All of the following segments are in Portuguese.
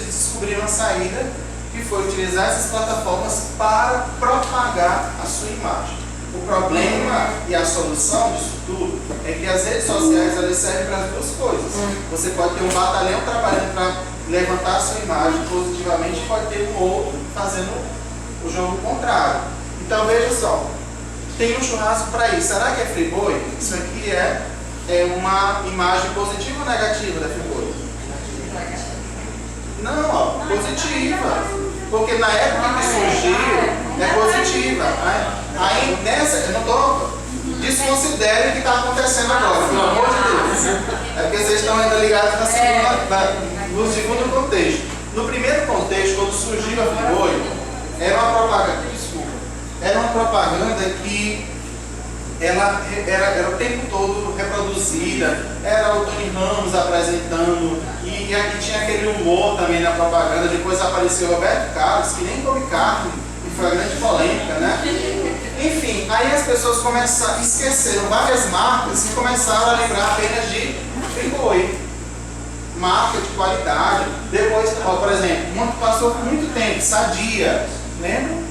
descobriram uma saída, que foi utilizar essas plataformas para propagar a sua imagem. O problema e a solução disso tudo é que as redes sociais elas servem para as duas coisas. Você pode ter um batalhão trabalhando para levantar a sua imagem positivamente e pode ter um outro fazendo o jogo contrário. Então veja só, tem um churrasco para isso. Será que é Friboi? Isso aqui é uma imagem positiva ou negativa da Friboi? Não, ó, positiva. Porque na época que surgiu, é positiva. Aí nessa, eu não estou. Desconsiderem o que está acontecendo agora, pelo amor de Deus. É porque vocês estão ainda ligados no segundo contexto. No primeiro contexto, quando surgiu a Friboi, era uma propaganda. Desculpa. Era uma propaganda que ela era o tempo todo reproduzida, era o Tony Ramos apresentando, e aqui tinha aquele humor também na propaganda. Depois apareceu o Roberto Carlos, que nem come carne, e foi uma grande polêmica, né? Enfim, aí as pessoas esqueceram várias marcas e começaram a lembrar apenas de Friboi, marca de qualidade. Depois, por exemplo, passou muito tempo, Sadia, lembra?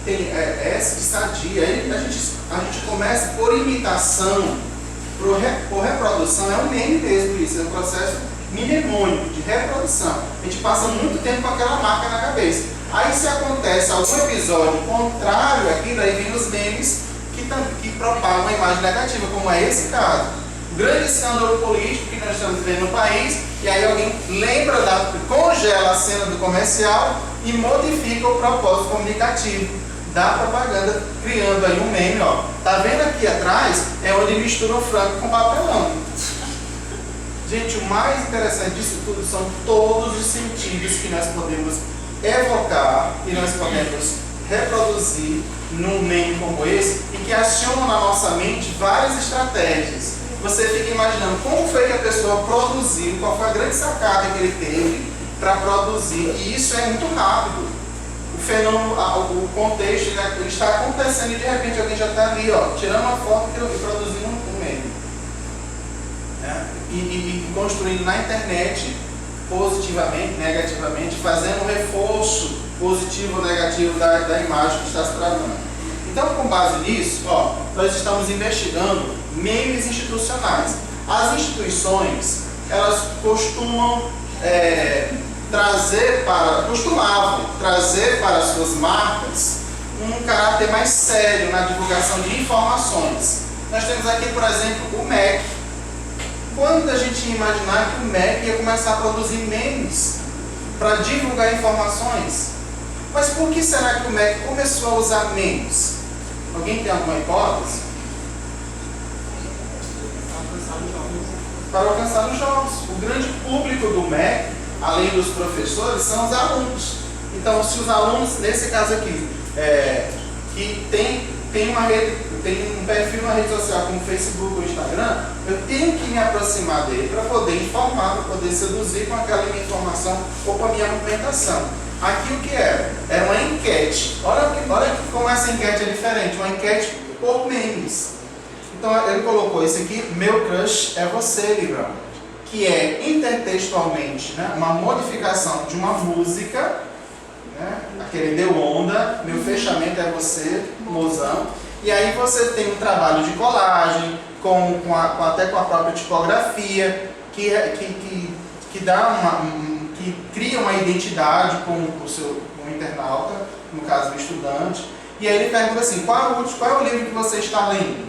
Tem essa de Sadia. Aí a gente começa por imitação, por reprodução. É um meme mesmo isso, é um processo mnemônico de reprodução. A gente passa muito tempo com aquela marca na cabeça. Aí se acontece algum episódio contrário àquilo, aí vem os memes que propagam uma imagem negativa, como é esse caso. Grande escândalo político que nós estamos vivendo no país, e aí alguém congela a cena do comercial e modifica o propósito comunicativo da propaganda, criando aí um meme, ó. Tá vendo aqui atrás? É onde mistura o frango com papelão. Gente, o mais interessante disso tudo são todos os sentidos que nós podemos evocar e nós podemos reproduzir num meme como esse, e que acionam na nossa mente várias estratégias. Você fica imaginando como foi que a pessoa produziu, qual foi a grande sacada que ele teve para produzir, e isso é muito rápido. O fenômeno, o contexto, ele está acontecendo e de repente alguém já está ali, ó, tirando uma foto e produzindo um meme, né? E construindo na internet, positivamente, negativamente, fazendo um reforço positivo ou negativo da imagem que está se tratando. Então, com base nisso, ó, nós estamos investigando memes institucionais. As instituições, elas costumavam trazer para suas marcas um caráter mais sério na divulgação de informações. Nós temos aqui, por exemplo, o MEC. Quando a gente ia imaginar que o MEC ia começar a produzir memes para divulgar informações? Mas por que será que o MEC começou a usar memes? Alguém tem alguma hipótese? Para alcançar os jovens. O grande público do MEC, além dos professores, são os alunos. Então, se os alunos, nesse caso aqui, que tem um perfil na rede social como o Facebook ou Instagram, eu tenho que me aproximar dele para poder informar, para poder seduzir com aquela minha informação ou com a minha movimentação. Aqui o que era? Era uma enquete. Olha como essa enquete é diferente, uma enquete por memes. Então ele colocou isso aqui, meu crush é você, Librão, que é intertextualmente, né, uma modificação de uma música, né, aquele deu onda, meu fechamento é você, mozão. E aí você tem um trabalho de colagem, até com a própria tipografia, que cria uma identidade com o internauta, no caso o estudante. E aí ele pergunta assim, qual é o livro que você está lendo?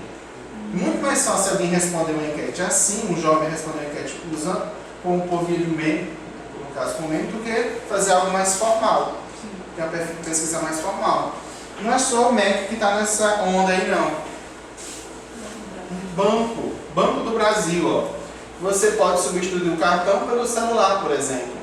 Muito mais fácil alguém responder uma enquete assim, um jovem responder uma enquete usando por via de meme, no caso com meme, do que fazer algo mais formal, que é uma pesquisa mais formal. Não é só o MEC que está nessa onda aí, não. Banco do Brasil, ó. Você pode substituir o cartão pelo celular, por exemplo.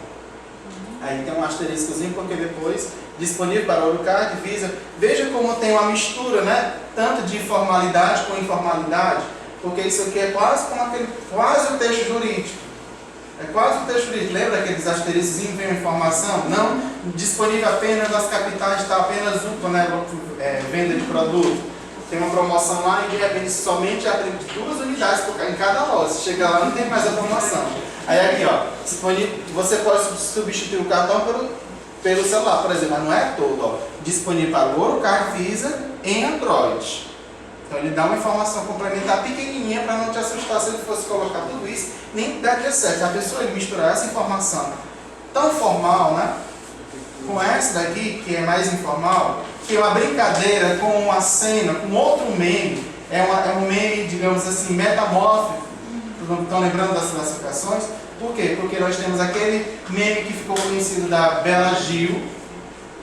Aí tem um asteriscozinho, porque depois, disponível para o Eurocard, Visa. Veja como tem uma mistura, né? Tanto de formalidade com informalidade, porque isso aqui é quase o texto jurídico. É quase o texto jurídico. Lembra aqueles asteriscos que vem informação? Não disponível apenas nas capitais, está apenas venda de produto. tem uma promoção lá e de repente somente abre 2 unidades em cada loja. Você chega lá, não tem mais a promoção. Aí aqui, ó, você pode substituir o cartão pelo celular, por exemplo, mas não é todo, ó. Disponível para o Orocard Visa em Android. Então ele dá uma informação complementar pequenininha para não te assustar se ele fosse colocar tudo isso, nem daria certo. A pessoa ele misturar essa informação tão formal, né, com essa daqui, que é mais informal, que é uma brincadeira com uma cena, com outro meme, é um meme, digamos assim, metamórfico. Estão lembrando das classificações? Por quê? Porque nós temos aquele meme que ficou conhecido da Bela Gil,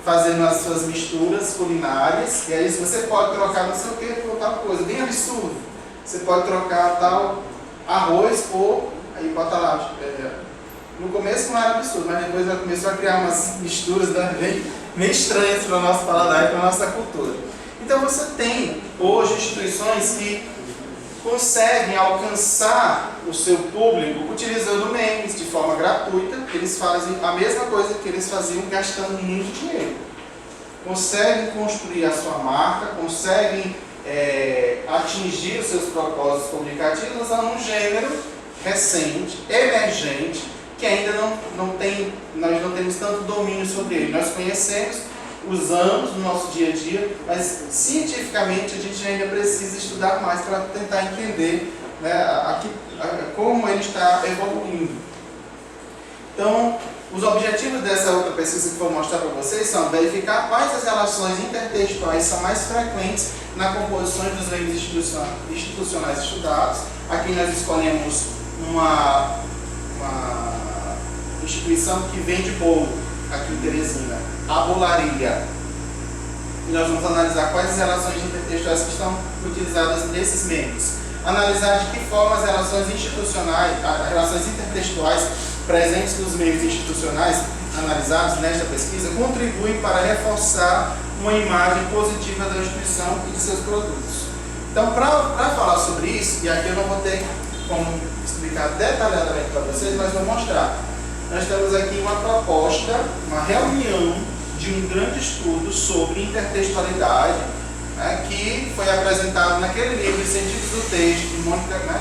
fazendo as suas misturas culinárias, e aí você pode trocar não sei o que por tal coisa, bem absurdo. Você pode trocar tal arroz por, aí bota lá, no começo não era absurdo, mas depois ela começou a criar umas misturas bem estranhas para o nosso paladar e para a nossa cultura. Então você tem hoje instituições que conseguem alcançar o seu público utilizando memes de forma gratuita. Eles fazem a mesma coisa que eles faziam gastando muito dinheiro. Conseguem construir a sua marca, conseguem atingir os seus propósitos comunicativos usando um gênero recente, emergente, que ainda nós não temos tanto domínio sobre ele. Nós conhecemos, usamos no nosso dia a dia, mas cientificamente a gente ainda precisa estudar mais para tentar entender, né, como ele está evoluindo. Então, os objetivos dessa outra pesquisa que vou mostrar para vocês são verificar quais as relações intertextuais são mais frequentes na composição dos memes institucionais estudados. Aqui nós escolhemos uma instituição que vende bolo, aqui em Teresina, a Bolaria. E nós vamos analisar quais as relações intertextuais que estão utilizadas nesses memes. Analisar de que forma as relações institucionais, as relações intertextuais presentes nos memes institucionais analisados nesta pesquisa contribuem para reforçar uma imagem positiva da instituição e de seus produtos. Então, para falar sobre isso, e aqui eu não vou ter como explicar detalhadamente para vocês, mas vou mostrar. Nós temos aqui uma proposta, uma reunião de um grande estudo sobre intertextualidade, né, que foi apresentado naquele livro Sentidos do Texto,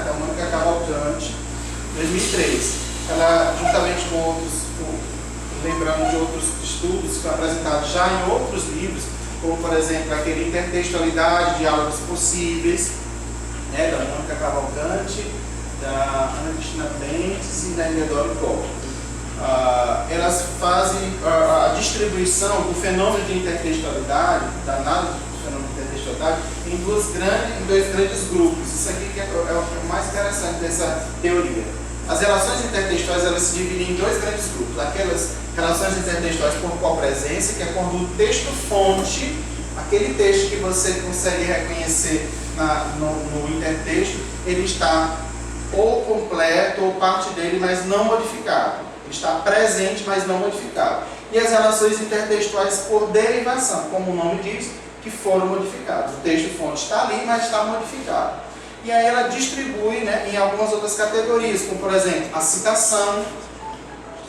da Mônica Cavalcante, 2003. Ela, juntamente com outros, lembrando de outros estudos que foram apresentados já em outros livros, como por exemplo aquele Intertextualidade, Diálogos Possíveis, né, da Mônica Cavalcante, da Ana Cristina Bentes e da Ingedore Koch. Elas fazem a distribuição do fenômeno de intertextualidade, da análise do fenômeno de intertextualidade, em dois grandes grupos. Isso aqui que é o mais interessante dessa teoria. As relações intertextuais elas se dividem em 2 grandes grupos. Aquelas relações intertextuais por copresença, que é quando o texto-fonte, aquele texto que você consegue reconhecer no intertexto, ele está ou completo ou parte dele, mas não modificado. Está presente, mas não modificado. E as relações intertextuais por derivação, como o nome diz, que foram modificados. O texto-fonte está ali, mas está modificado. E aí ela distribui, né, em algumas outras categorias, como por exemplo, a citação,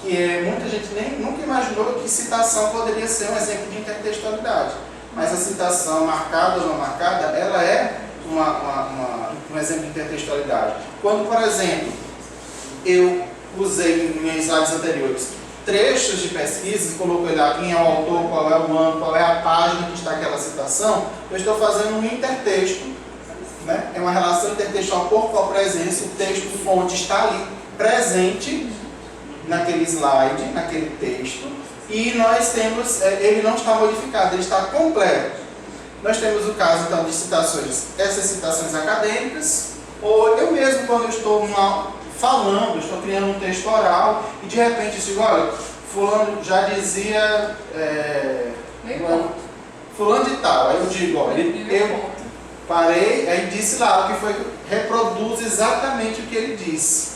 que muita gente nunca imaginou que citação poderia ser um exemplo de intertextualidade. Mas a citação, marcada ou não marcada, ela é um exemplo de intertextualidade. Quando, por exemplo, eu usei em slides anteriores trechos de pesquisa, coloquei lá quem é o autor, qual é o ano, qual é a página que está aquela citação, eu estou fazendo um intertexto, né? É uma relação intertextual por copresença, o texto-fonte está ali presente naquele slide, naquele texto, e nós temos, ele não está modificado, ele está completo. Nós temos o caso então de citações, essas citações acadêmicas, ou eu mesmo quando eu estou falando, estou criando um texto oral e de repente eu digo, olha, fulano já dizia, fulano de tal, aí eu digo, olha, eu parei, aí disse lá o que foi, reproduz exatamente o que ele disse.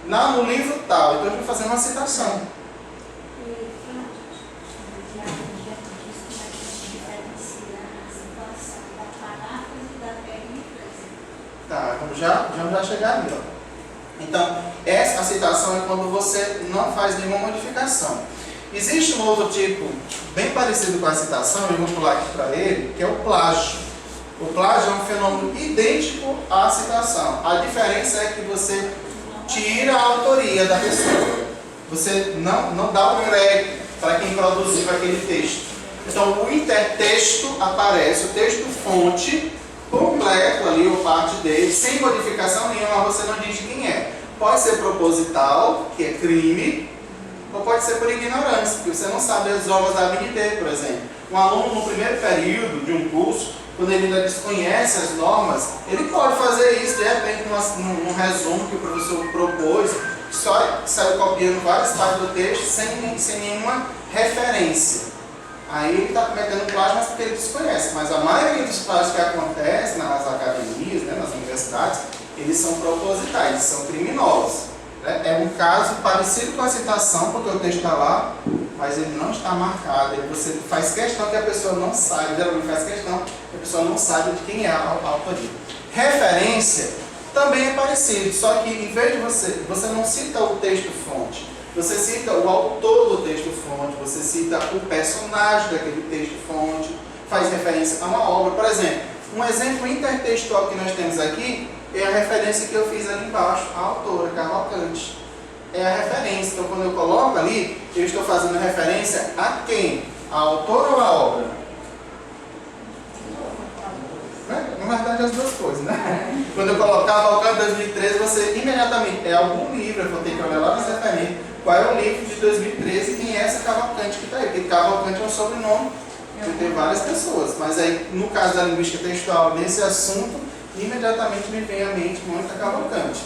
No livro tal, então eu estou fazendo uma citação. Tá, vamos já chegar ali, ó. Então, essa citação é quando você não faz nenhuma modificação. Existe um outro tipo, bem parecido com a citação, eu vou pular aqui para ele, que é o plágio. O plágio é um fenômeno idêntico à citação. A diferença é que você tira a autoria da pessoa. Você não dá o crédito para quem produziu aquele texto. Então, o intertexto aparece, o texto fonte, completo ali, ou parte dele, sem modificação nenhuma, você não diz quem é. Pode ser proposital, que é crime, ou pode ser por ignorância, porque você não sabe as normas da ABNT, por exemplo. Um aluno no primeiro período de um curso, quando ele ainda desconhece as normas, ele pode fazer isso, de repente, num resumo que o professor propôs, só saiu copiando várias partes do texto sem nenhuma referência. Aí ele está cometendo plágio, mas porque ele desconhece. Mas a maioria dos plágios que acontecem nas academias, né, nas universidades, eles são propositais, eles são criminosos. É um caso parecido com a citação, porque o texto está lá, mas ele não está marcado. Você faz questão que a pessoa não saiba, geralmente faz questão que a pessoa não saiba de quem é a autoria. Referência também é parecido, só que em vez de você não cita o texto fonte, você cita o autor do texto fonte, você cita o personagem daquele texto fonte, faz referência a uma obra. Por exemplo, um exemplo intertextual que nós temos aqui é a referência que eu fiz ali embaixo, a autora, Cavalcante. É a referência. Então, quando eu coloco ali, eu estou fazendo referência a quem? A autora ou a obra? Na verdade, as duas coisas, né? Quando eu colocar Cavalcante 2013, você imediatamente, é algum livro, eu vou ter que olhar lá nas referências, qual é o livro de 2013 e quem é essa Cavalcante que está aí. Porque Cavalcante é um sobrenome que tem várias pessoas. Mas aí, no caso da linguística textual, nesse assunto, imediatamente me vem à mente Mônica Cavalcante.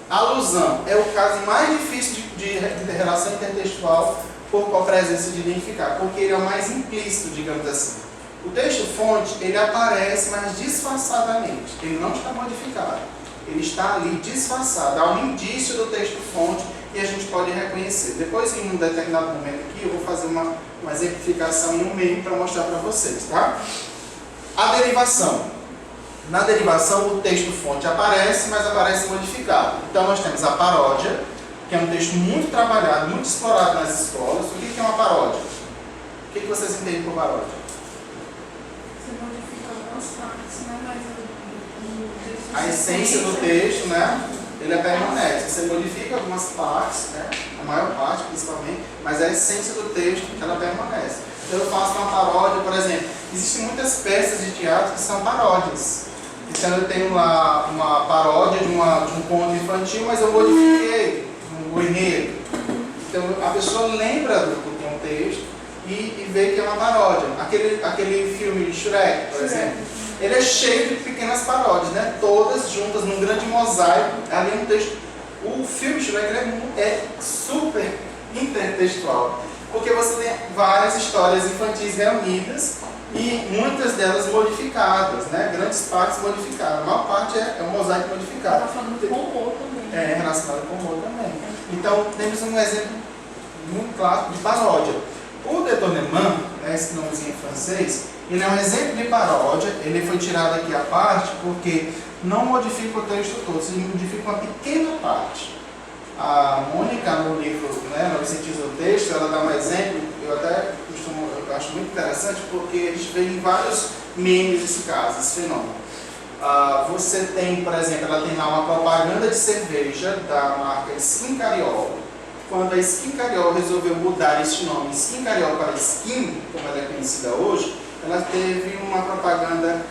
Alusão é o caso mais difícil de relação intertextual por presença de identificar, porque ele é o mais implícito, digamos assim. O texto fonte, ele aparece, mas disfarçadamente, ele não está modificado, ele está ali disfarçado, há um indício do texto fonte e a gente pode reconhecer. Depois, em um determinado momento aqui, eu vou fazer uma exemplificação em um meio para mostrar para vocês, tá? A derivação. Na derivação, o texto fonte aparece, mas aparece modificado. Então, nós temos a paródia, que é um texto muito trabalhado, muito explorado nas escolas. O que é uma paródia? O que vocês entendem por paródia? Você modifica algumas partes, né? Mas a essência do texto, né? Ele permanece. Você modifica algumas partes, né? A maior parte, principalmente, mas a essência do texto, ela permanece. Então, eu faço uma paródia, por exemplo. Existem muitas peças de teatro que são paródias. Então eu tenho lá uma paródia de um conto infantil, mas eu modifiquei o enredo. Então a pessoa lembra do contexto e vê que é uma paródia. Aquele filme Shrek, por exemplo, ele é cheio de pequenas paródias, né? Todas juntas num grande mosaico. Ali é um texto. O filme Shrek é super intertextual, porque você tem várias histórias infantis reunidas e muitas delas modificadas, né? Grandes partes modificadas. A maior parte é um mosaico modificado. Está falando com humor também. É relacionado com humor também. Então, temos um exemplo muito clássico de paródia. O Détournement, né, esse nomezinho em francês, ele é um exemplo de paródia. Ele foi tirado aqui à parte porque não modifica o texto todo, se modifica uma pequena parte. A Mônica, no livro, né, no sentido do texto, ela dá um exemplo, eu acho muito interessante, porque a gente vê em vários memes esse caso, esse fenômeno. Você tem, por exemplo, ela tem lá uma propaganda de cerveja da marca Skin Cariol. Quando a Skin Cariol resolveu mudar esse nome, Skin Cariol para Skin, como ela é conhecida hoje, ela teve uma propaganda,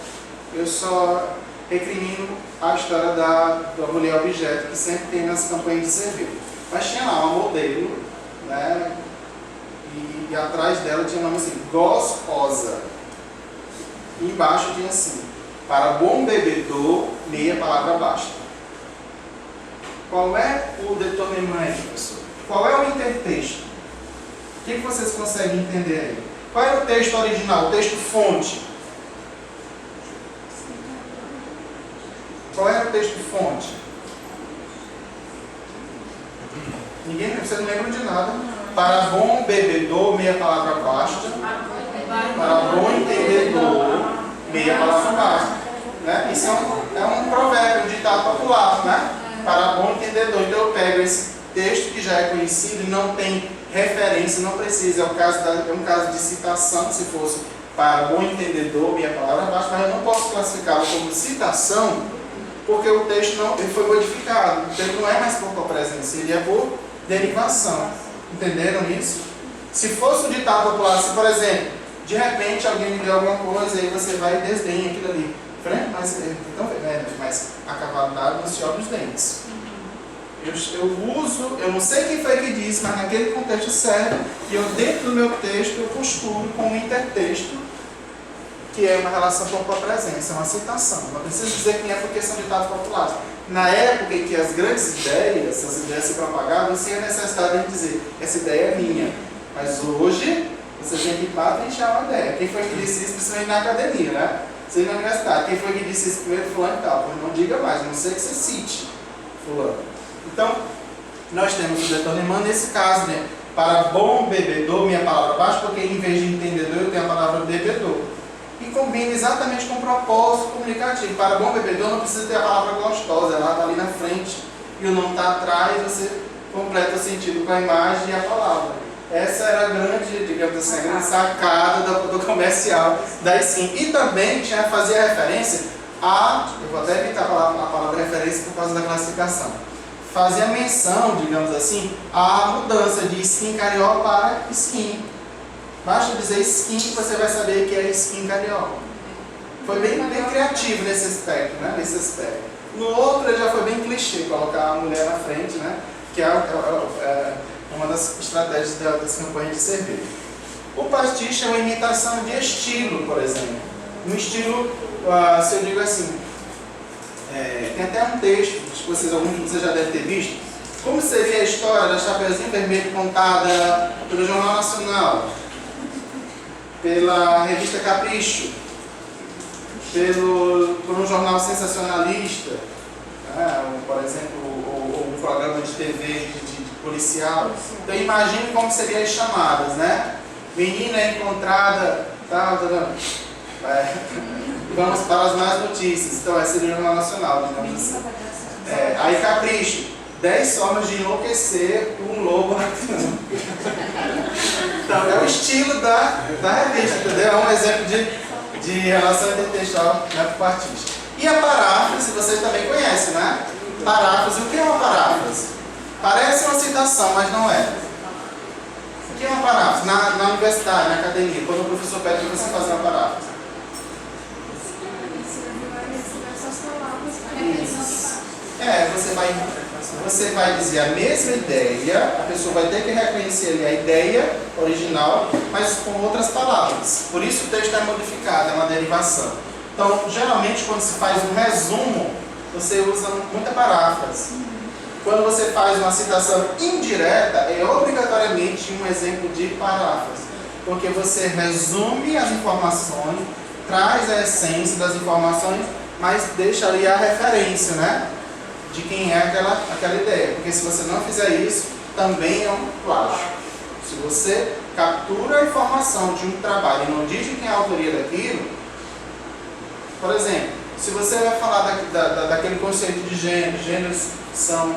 eu só recrimino a história da mulher objeto, que sempre tem nas campanhas de cerveja. Mas tinha lá uma modelo, né, e atrás dela tinha o nome assim, Gostosa. E embaixo tinha assim, para bom bebedor, meia palavra basta. Qual é o détournement, professor? Qual é o intertexto? O que vocês conseguem entender aí? Qual é o texto original, o texto fonte? Qual era o texto fonte? Ninguém, vocês não lembram de nada. Para bom bebedor, meia palavra basta. Para bom entendedor, meia palavra basta. Né? Isso é um provérbio, um ditado popular, né? Para bom entendedor. Então eu pego esse texto que já é conhecido e não tem referência, não precisa. É um caso de citação, se fosse para bom entendedor, minha palavra basta, mas eu não posso classificá-lo como citação, porque o texto não, ele foi modificado. Então ele não é mais por copresença, ele é por derivação. Entenderam isso? Se fosse um ditado popular, se por exemplo, de repente alguém me deu alguma coisa e aí você vai e desdenha aquilo ali. Mas a cavalo dado não se olha os dentes. Eu uso, eu não sei quem foi que disse, mas naquele contexto serve, e eu dentro do meu texto eu costuro com um intertexto, que é uma relação com a presença, uma citação. Não preciso dizer quem é porque são ditados populares. Na época em que as grandes ideias, essas ideias se propagavam, sem a necessidade de dizer, essa ideia é minha. Mas hoje, você tem que ir para trinchar uma ideia. Quem foi que disse isso, principalmente na academia, né? Você na universidade, quem foi que disse isso primeiro? Fulano e tal. Pois não diga mais, a não sei que você cite fulano. Então, nós temos o determinante nesse caso, né? Para bom bebedor, minha palavra baixa, porque em vez de entendedor, eu tenho a palavra bebedor. E combina exatamente com o propósito comunicativo. Para bom bebedor, não precisa ter a palavra gostosa, ela está ali na frente e o nome está atrás, você completa o sentido com a imagem e a palavra. Essa era a grande, digamos assim, a grande sacada do comercial da Skin. E também fazia referência a, eu vou até evitar a palavra referência por causa da classificação, fazia menção, digamos assim, à mudança de skin carioca para skin. Basta dizer skin que você vai saber que é skin carioca. Foi bem criativo nesse aspecto, né? Nesse aspecto. No outro ele já foi bem clichê, colocar a mulher na frente, né? Que é uma das estratégias das campanhas de cerveja. O pastiche é uma imitação de estilo, por exemplo. Um estilo, se eu digo assim, tem até um texto, alguns de vocês já devem ter visto, como seria a história da Chapeuzinho Vermelho contada pelo Jornal Nacional, pela revista Capricho, por um jornal sensacionalista, por exemplo, um programa de TV de policial. Então imagine como seriam as chamadas, né? Menina encontrada, vamos para as más notícias. Então essa seria o Jornal Nacional, digamos assim. Aí Capricho, 10 formas de enlouquecer um lobo na cama. Então é o estilo da revista, entendeu? É um exemplo de relação intertextual, né, para o artista. E a paráfrase, vocês também conhecem, né? Paráfrase, o que é uma paráfrase? Parece uma citação, mas não é. O que é uma paráfrase? Na universidade, na academia, quando o professor pede para você fazer uma paráfrase. Você vai dizer a mesma ideia, a pessoa vai ter que reconhecer ali a ideia original, mas com outras palavras. Por isso o texto é modificado, é uma derivação. Então, geralmente, quando se faz um resumo, você usa muita paráfrase. Quando você faz uma citação indireta, é obrigatoriamente um exemplo de paráfrase. Porque você resume as informações, traz a essência das informações, mas deixa ali a referência, né? De quem é aquela ideia. Porque se você não fizer isso, também é um plágio. Se você captura a informação de um trabalho e não diz de quem é a autoria daquilo, por exemplo, se você vai falar daquele conceito de gênero, gêneros são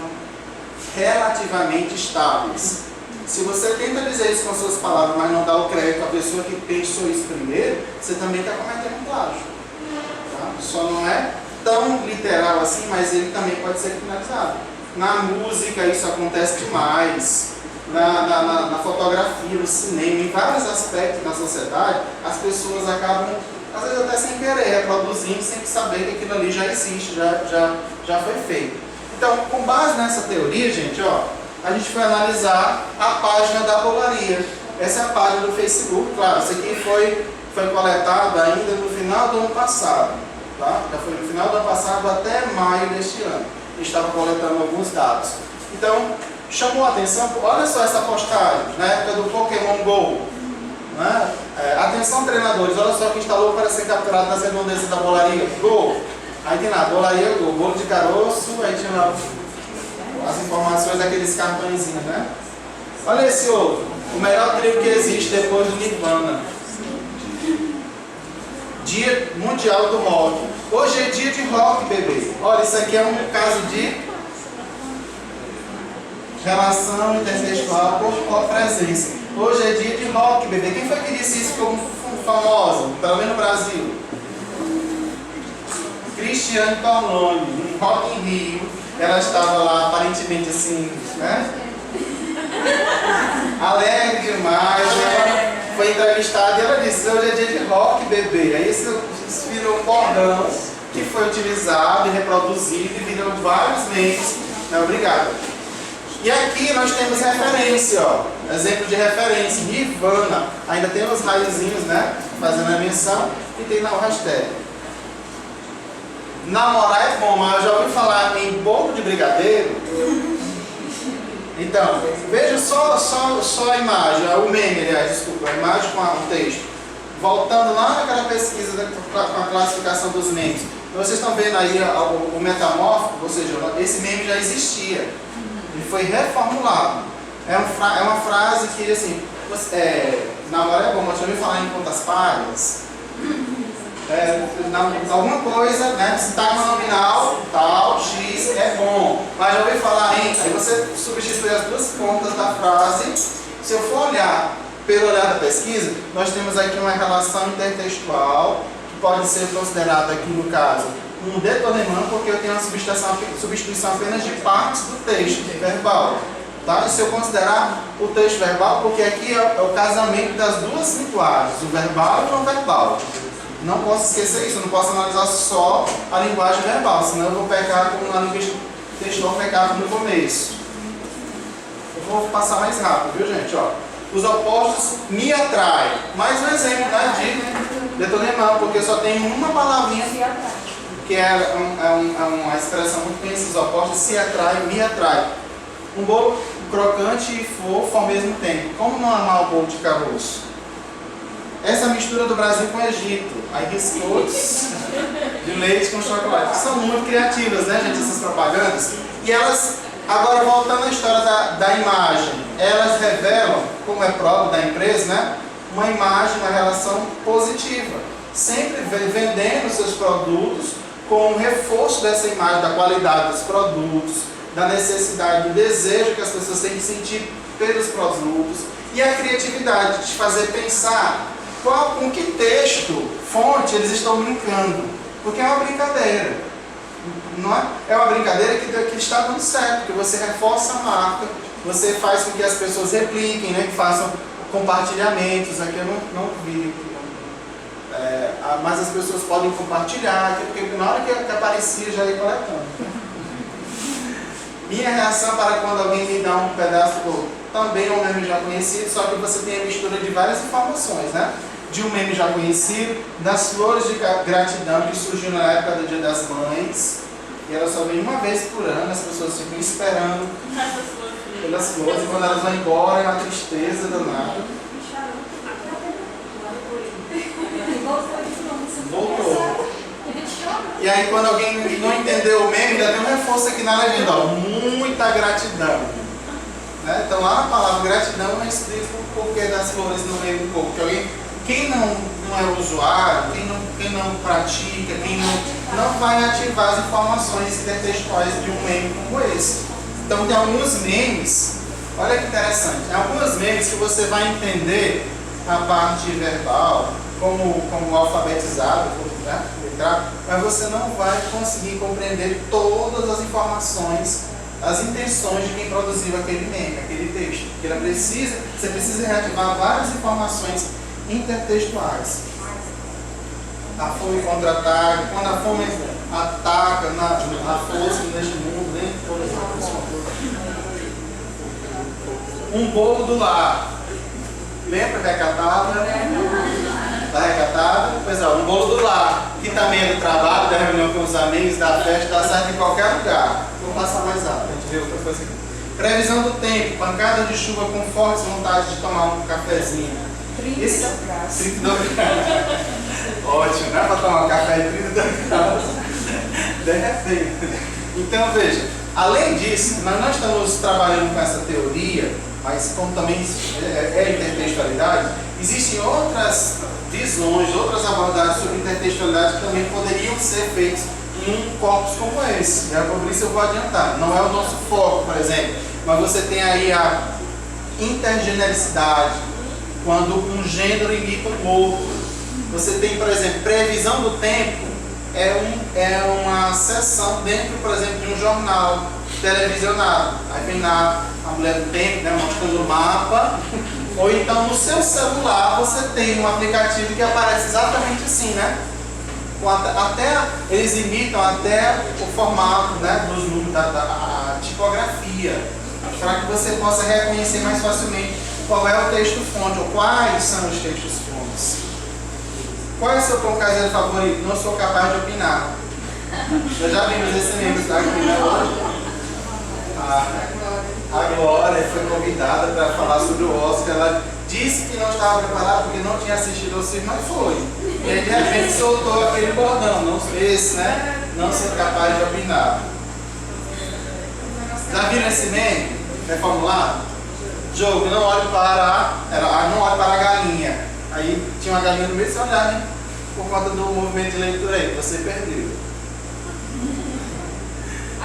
relativamente estáveis. Se você tenta dizer isso com suas palavras, mas não dá o crédito à pessoa que pensou isso primeiro, você também está cometendo um plágio. Tá? Só não é tão literal assim, mas ele também pode ser finalizado. Na música isso acontece demais, na fotografia, no cinema, em vários aspectos da sociedade, as pessoas acabam, às vezes até sem querer, reproduzindo, sem saber que aquilo ali já existe, já foi feito. Então, com base nessa teoria, gente, a gente vai analisar a página da Bolaria. Essa é a página do Facebook, claro, isso aqui foi coletado ainda no final do ano passado. Tá? Já foi no final do ano passado até maio deste ano. A gente estava coletando alguns dados. Então, chamou a atenção, olha só essa postagem, na época do Pokémon GO. Né? Atenção treinadores, olha só que está louco para ser capturado nas redondezas da Bolaria. GO! Aí tem lá, Bolaria GO, bolo de caroço, aí tinha lá as informações daqueles cartõezinhos, né? Olha esse outro, o melhor trio que existe depois do Nirvana. Dia Mundial do Rock. Hoje é dia de rock, bebê. Olha, isso aqui é um caso de relação intertextual por presença. Hoje é dia de rock, bebê. Quem foi que disse isso? Foi um famosa, pelo menos no Brasil. Cristiane Torlone, um Rock in Rio, ela estava lá aparentemente assim, né? Alegre demais, ela foi entrevistada e ela disse, hoje é dia de rock, bebê. Aí isso virou um bordão que foi utilizado e reproduzido e virou vários memes. Não, obrigado. E aqui nós temos referência, ó, exemplo de referência, Nirvana, ainda tem os raiozinhos, né, fazendo a menção, e tem lá o hashtag. Namorar é bom, mas eu já ouvi falar em bolo de brigadeiro. Então, veja só a imagem, o meme, aliás, desculpa, a imagem com o texto. Voltando lá naquela pesquisa com a classificação dos memes, vocês estão vendo aí o metamórfico, ou seja, esse meme já existia. Ele foi reformulado. É uma frase que, assim, namorar é bom, mas já ouviu falar em contas pagas? Alguma coisa, né? Sintagma nominal, tal, X é bom. Mas já ouviu falar em. Aí você substitui as duas pontas da frase. Se eu for olhar pelo olhar da pesquisa, nós temos aqui uma relação intertextual que pode ser considerada aqui no caso um detonemã, porque eu tenho uma substituição apenas de partes do texto verbal. Tá? E se eu considerar o texto verbal, porque aqui é o casamento das duas linguagens, o verbal e o não verbal. Não posso esquecer isso, eu não posso analisar só a linguagem verbal, senão eu vou pecar como na linguagem textual pecava no começo. Eu vou passar mais rápido, viu gente? Ó, os opostos me atraem. Mais um exemplo, né, de detonemã, porque só tem uma palavrinha que é uma expressão muito conhecida, os opostos se atraem, me atraem. Um bolo crocante e fofo ao mesmo tempo. Como não amar o bolo de caroço? Essa mistura do Brasil com o Egito. Aí biscoitos de leite com chocolate. São muito criativas, né, gente, essas propagandas. E elas, agora voltando à história da imagem, elas revelam, como é próprio da empresa, né, uma imagem, uma relação positiva. Sempre vendendo seus produtos com um reforço dessa imagem, da qualidade dos produtos, da necessidade, do desejo que as pessoas têm de sentir pelos produtos. E a criatividade de fazer pensar com que texto, fonte eles estão brincando. Porque é uma brincadeira. Não é? É uma brincadeira que está dando certo, que você reforça a marca, você faz com que as pessoas repliquem, né, que façam compartilhamentos. Aqui eu não vi. Mas as pessoas podem compartilhar, porque na hora que aparecia já ia coletando. Minha reação para quando alguém me dá um pedaço do bolo, também é um meme já conhecido, só que você tem a mistura de várias informações, né? De um meme já conhecido, das flores de gratidão que surgiu na época do Dia das Mães, e ela só vem uma vez por ano, as pessoas ficam esperando pelas flores, e quando elas vão embora é uma tristeza danada. Voltou. E aí quando alguém não entendeu o meme, ainda tem um reforço aqui na legenda, ó, muita gratidão. Né? Então lá na palavra gratidão eu explico o porquê das flores no meio do corpo. Quem não é usuário, quem não pratica, quem não vai ativar as informações intertextuais de um meme como esse. Então tem alguns memes, olha que interessante, tem alguns memes que você vai entender a parte verbal, como alfabetizado, né? Mas você não vai conseguir compreender todas as informações, as intenções de quem produziu aquele meme, aquele texto. Porque você precisa reativar várias informações intertextuais. A fome contra-ataque, quando a fome ataca a força neste mundo, né? Um bolo do lar. Lembra recatada? Da recatada? Pois é, um bolo do lar, que também é do trabalho, da reunião com os amigos, da festa, dá certo em qualquer lugar. Vou passar mais rápido, a gente vê outra coisa aqui. Previsão do tempo, pancada de chuva com fortes vontade de tomar um cafezinho. 32 graus. Ótimo, não é para tomar um café de 32 graus. De repente. Então veja, além disso, nós não estamos trabalhando com essa teoria, mas como também é intertextualidade, existem outras visões, outras abordagens sobre intertextualidade que também poderiam ser feitas em um corpus como esse. Por isso eu vou adiantar. Não é o nosso foco, por exemplo, mas você tem aí a intergenericidade, quando um gênero imita o outro. Você tem, por exemplo, previsão do tempo, é uma seção dentro, por exemplo, de um jornal televisionado. Aí vem lá a mulher do tempo, né, mostrando o mapa. Ou então no seu celular você tem um aplicativo que aparece exatamente assim, né? Até, eles imitam até o formato, né, dos números, a tipografia, para que você possa reconhecer mais facilmente qual é o texto-fonte, ou quais são os textos-fontes. Qual é o seu pão caseiro favorito? Não sou capaz de opinar. Nós já vimos esse membro aqui, né, hoje? A Glória foi convidada para falar sobre o Oscar. Ela disse que não estava preparada porque não tinha assistido ao filme, mas foi. E aí de repente soltou aquele bordão, não, esse, né? Não sou capaz de opinar. Já viram esse meme? Reformulado? Jogo, não olhe para a galinha. Aí tinha uma galinha no meio, você olhar, né? Por conta do movimento de leitura aí, você perdeu.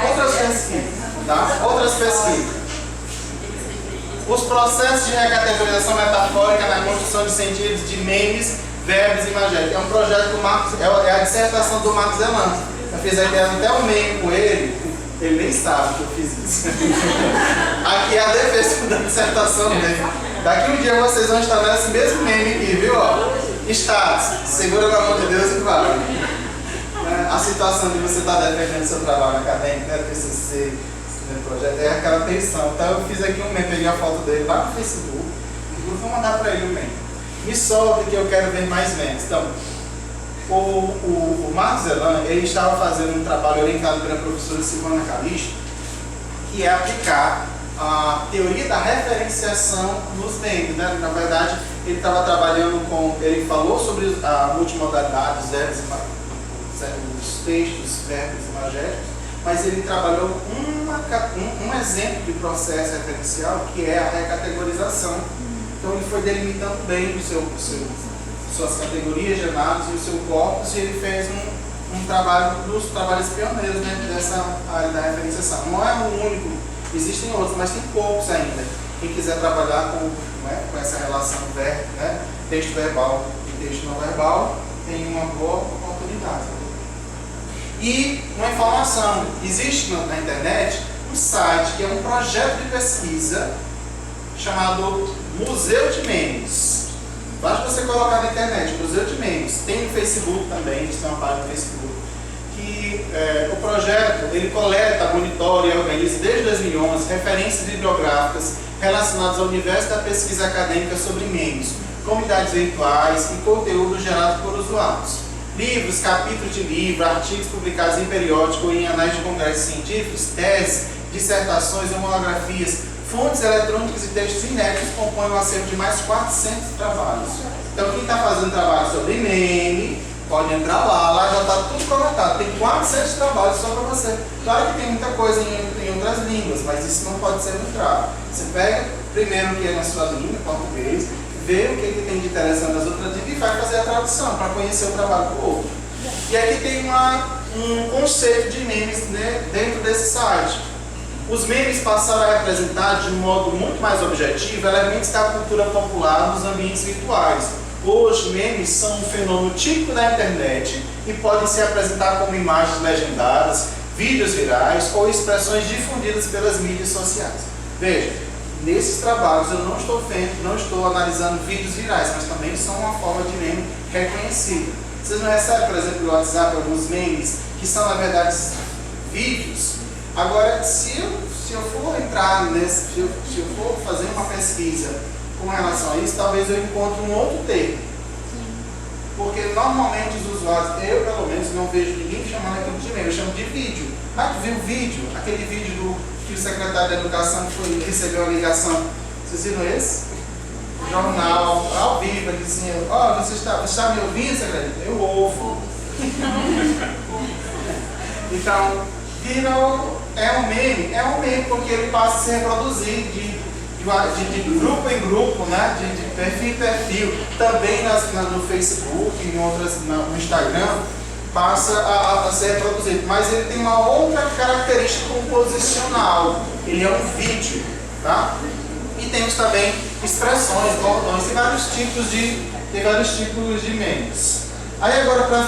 Outras pesquisas, tá? Outras pesquisas. Os processos de recategorização metafórica na construção de sentidos de memes, verbos e imagéticos. É um projeto do Marcos, é a dissertação do Marcos Elan. Eu fiz a ideia até um meme com ele nem sabe que eu fiz isso. Aqui é a defesa da dissertação dele. Daqui um dia vocês vão estar nesse mesmo meme aqui, viu? Status, segura na mão de Deus e vai. A situação de você estar defendendo seu trabalho acadêmico, né, TCC, projeto, é aquela tensão. Então eu fiz aqui um meme, peguei a foto dele lá no Facebook, inclusive vou mandar para ele o meme. Me solta que eu quero ver mais memes. Então, o Marcos Elan, ele estava fazendo um trabalho orientado pela professora Silvana Calixto, que é aplicar a teoria da referenciação nos memes, né? Na verdade, ele estava trabalhando com, ele falou sobre a multimodalidade, os textos, verbos e imagéticos, mas ele trabalhou um exemplo de processo referencial, que é a recategorização. Então ele foi delimitando bem suas categorias de análise e o seu corpus, e ele fez um trabalho dos trabalhos pioneiros dentro dessa área da referenciação. Não é o único, existem outros, mas tem poucos ainda. Quem quiser trabalhar com essa relação texto verbal e texto não verbal, tem uma boa oportunidade. E uma informação, existe na internet um site que é um projeto de pesquisa chamado Museu de Memes. Basta você colocar na internet, Museu de Memes. Tem no Facebook também, eles têm uma página no Facebook. Que o projeto, ele coleta, monitora e organiza desde 2011 referências bibliográficas relacionadas ao universo da pesquisa acadêmica sobre memes, comunidades virtuais e conteúdo gerado por usuários. Livros, capítulos de livro, artigos publicados em periódico ou em anais de congressos científicos, teses, dissertações ou monografias, fontes eletrônicas e textos inéditos compõem um acervo de mais de 400 trabalhos. Então, quem está fazendo trabalho sobre meme, pode entrar lá já está tudo coletado. Tem 400 trabalhos só para você. Claro que tem muita coisa em outras línguas, mas isso não pode ser filtrado. Você pega primeiro o que é na sua língua, português, vê o que tem de interessante nas outras línguas e vai fazer a tradução para conhecer o trabalho do outro. E aqui tem um conceito de memes, né, dentro desse site. Os memes passaram a representar de um modo muito mais objetivo elementos da cultura popular nos ambientes virtuais. Hoje, memes são um fenômeno típico da internet e podem se apresentar como imagens legendadas, vídeos virais ou expressões difundidas pelas mídias sociais. Veja, nesses trabalhos eu não estou analisando vídeos virais, mas também são uma forma de meme reconhecida. Vocês não recebem, por exemplo, no WhatsApp alguns memes que são, na verdade, vídeos? Agora, se eu for entrar se eu for fazer uma pesquisa com relação a isso, talvez eu encontre um outro termo. Porque normalmente os usuários, eu pelo menos não vejo ninguém chamando aquilo de meme, eu chamo de vídeo. Ah, tu viu o vídeo? Aquele vídeo que o secretário da Educação recebeu a ligação. Vocês viram esse? Jornal, ao vivo, ele dizia, você está me ouvindo, secretário? Eu ouvo. Então, é um meme porque ele passa a se reproduzir de grupo em grupo, né? de perfil em perfil, também no Facebook, no Instagram, passa a ser reproduzido. Mas ele tem uma outra característica composicional, ele é um vídeo, tá? E temos também expressões, bordões e vários tipos de tem vários tipos de memes. Aí agora, para